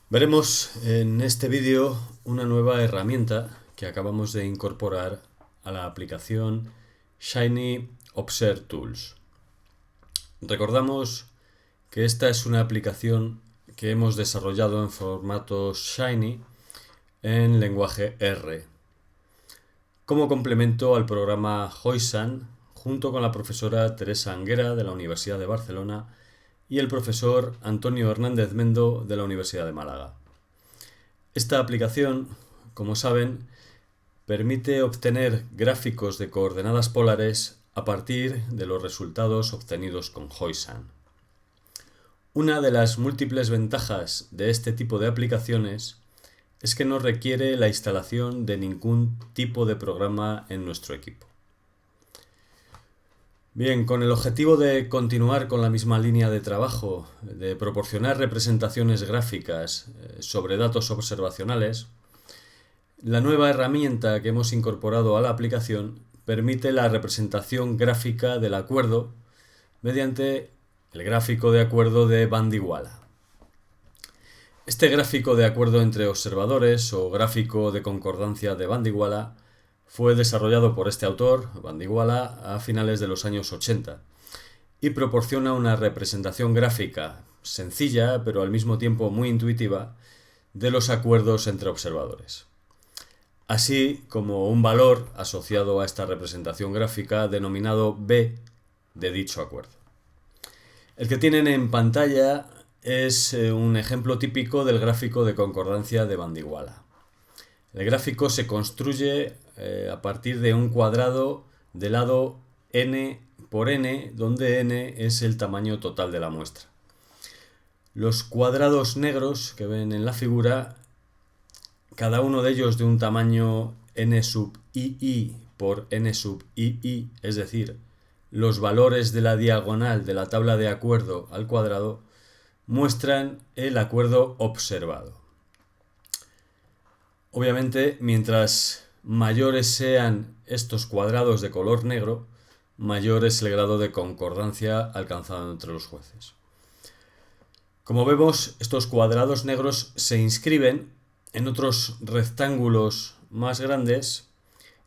Veremos en este vídeo una nueva herramienta que acabamos de incorporar a la aplicación Shiny Observe Tools. Recordamos que esta es una aplicación que hemos desarrollado en formato Shiny en lenguaje R, como complemento al programa Hoisan, junto con la profesora Teresa Anguera de la Universidad de Barcelona y el profesor Antonio Hernández Mendo de la Universidad de Málaga. Esta aplicación, como saben, permite obtener gráficos de coordenadas polares a partir de los resultados obtenidos con Hoisan. Una de las múltiples ventajas de este tipo de aplicaciones es que no requiere la instalación de ningún tipo de programa en nuestro equipo. Bien, con el objetivo de continuar con la misma línea de trabajo, de proporcionar representaciones gráficas sobre datos observacionales, la nueva herramienta que hemos incorporado a la aplicación permite la representación gráfica del acuerdo mediante el gráfico de acuerdo de Bandywala. Este gráfico de acuerdo entre observadores o gráfico de concordancia de Bandywala fue desarrollado por este autor, Bandywala, a finales de los años 80 y proporciona una representación gráfica sencilla, pero al mismo tiempo muy intuitiva, de los acuerdos entre observadores, así como un valor asociado a esta representación gráfica denominado B de dicho acuerdo. El que tienen en pantalla es un ejemplo típico del gráfico de concordancia de Bandywala. El gráfico se construye a partir de un cuadrado de lado n por n, donde n es el tamaño total de la muestra. Los cuadrados negros que ven en la figura, cada uno de ellos de un tamaño n sub ii por n sub ii, es decir, los valores de la diagonal de la tabla de acuerdo al cuadrado, muestran el acuerdo observado. Obviamente, mientras mayores sean estos cuadrados de color negro, mayor es el grado de concordancia alcanzado entre los jueces. Como vemos, estos cuadrados negros se inscriben en otros rectángulos más grandes,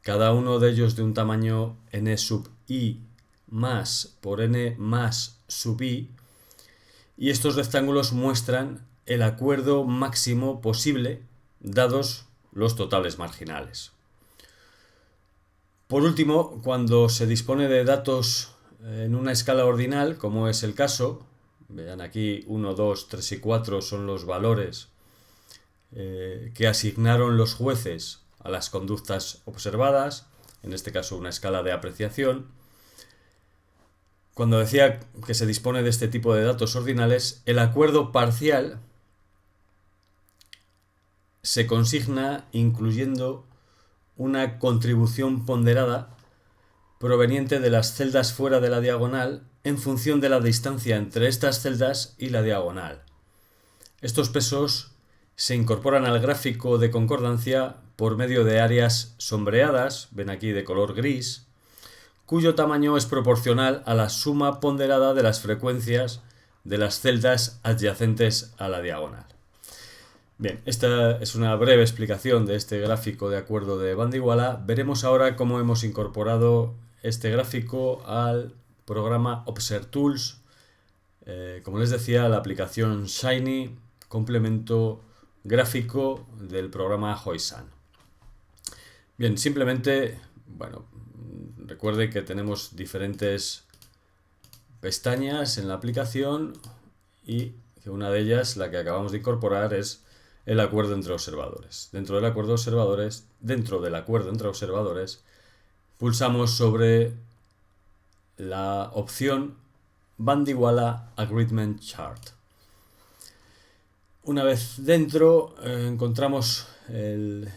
cada uno de ellos de un tamaño n sub i más por n más sub i, y estos rectángulos muestran el acuerdo máximo posible dados los totales marginales. Por último, cuando se dispone de datos en una escala ordinal, como es el caso, vean aquí 1, 2, 3 y 4 son los valores que asignaron los jueces a las conductas observadas, en este caso una escala de apreciación. Cuando decía que se dispone de este tipo de datos ordinales, el acuerdo parcial se consigna incluyendo una contribución ponderada proveniente de las celdas fuera de la diagonal en función de la distancia entre estas celdas y la diagonal. Estos pesos se incorporan al gráfico de concordancia por medio de áreas sombreadas, ven aquí de color gris, cuyo tamaño es proporcional a la suma ponderada de las frecuencias de las celdas adyacentes a la diagonal. Bien, esta es una breve explicación de este gráfico de acuerdo de Bandywala. Veremos ahora cómo hemos incorporado este gráfico al programa Observe Tools. Como les decía, la aplicación Shiny, complemento gráfico del programa Hoisan. Bien, simplemente, recuerde que tenemos diferentes pestañas en la aplicación y que una de ellas, la que acabamos de incorporar, es el acuerdo entre observadores. Dentro del acuerdo entre observadores, pulsamos sobre la opción Bandywala Agreement Chart. Una vez dentro, encontramos el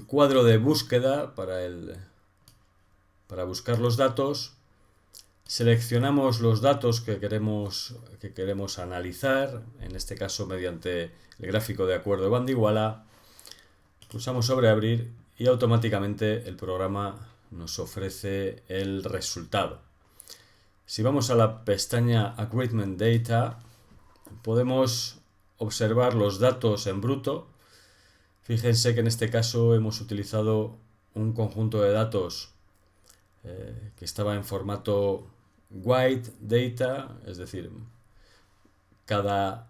cuadro de búsqueda para buscar los datos. Seleccionamos los datos que queremos analizar, en este caso mediante el gráfico de acuerdo de Bandywala. Pulsamos sobre abrir y automáticamente el programa nos ofrece el resultado. Si vamos a la pestaña Agreement Data, podemos observar los datos en bruto. Fíjense que en este caso hemos utilizado un conjunto de datos que estaba en formato white data, es decir, cada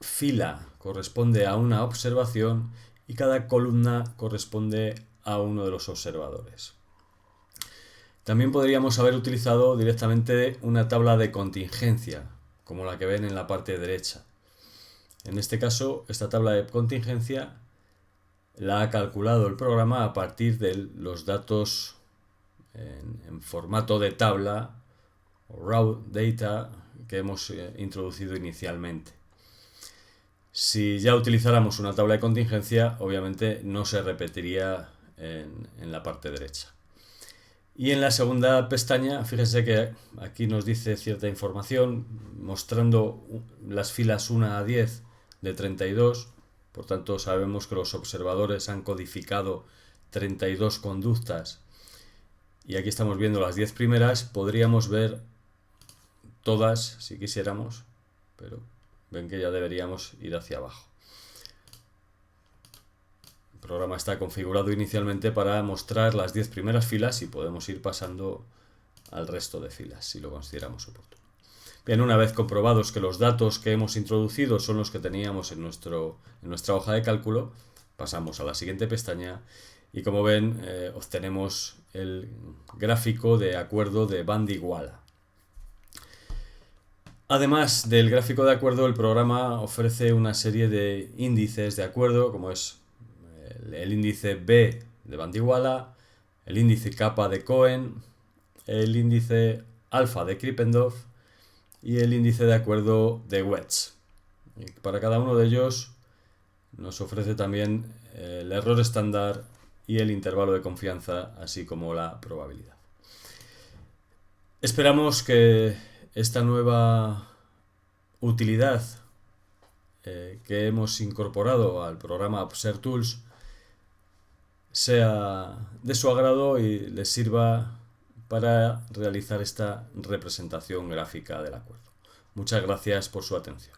fila corresponde a una observación y cada columna corresponde a uno de los observadores. También podríamos haber utilizado directamente una tabla de contingencia, como la que ven en la parte derecha. En este caso, esta tabla de contingencia la ha calculado el programa a partir de los datos en formato de tabla o raw data que hemos introducido inicialmente. Si ya utilizáramos una tabla de contingencia, obviamente no se repetiría en la parte derecha. Y en la segunda pestaña, fíjense que aquí nos dice cierta información mostrando las filas 1 a 10 de 32. Por tanto, sabemos que los observadores han codificado 32 conductas. Y aquí estamos viendo las 10 primeras. Podríamos ver todas si quisiéramos, pero ven que ya deberíamos ir hacia abajo. El programa está configurado inicialmente para mostrar las 10 primeras filas y podemos ir pasando al resto de filas si lo consideramos oportuno. Bien, una vez comprobados que los datos que hemos introducido son los que teníamos en nuestra hoja de cálculo, pasamos a la siguiente pestaña y como ven obtenemos el gráfico de acuerdo de Bandiguala. Además del gráfico de acuerdo, el programa ofrece una serie de índices de acuerdo, como es el índice B de Bandiguala, el índice kappa de Cohen, el índice alfa de Krippendorff y el índice de acuerdo de Wedge. Y para cada uno de ellos nos ofrece también el error estándar y el intervalo de confianza, así como la probabilidad. Esperamos que esta nueva utilidad que hemos incorporado al programa ObserveTools sea de su agrado y les sirva para realizar esta representación gráfica del acuerdo. Muchas gracias por su atención.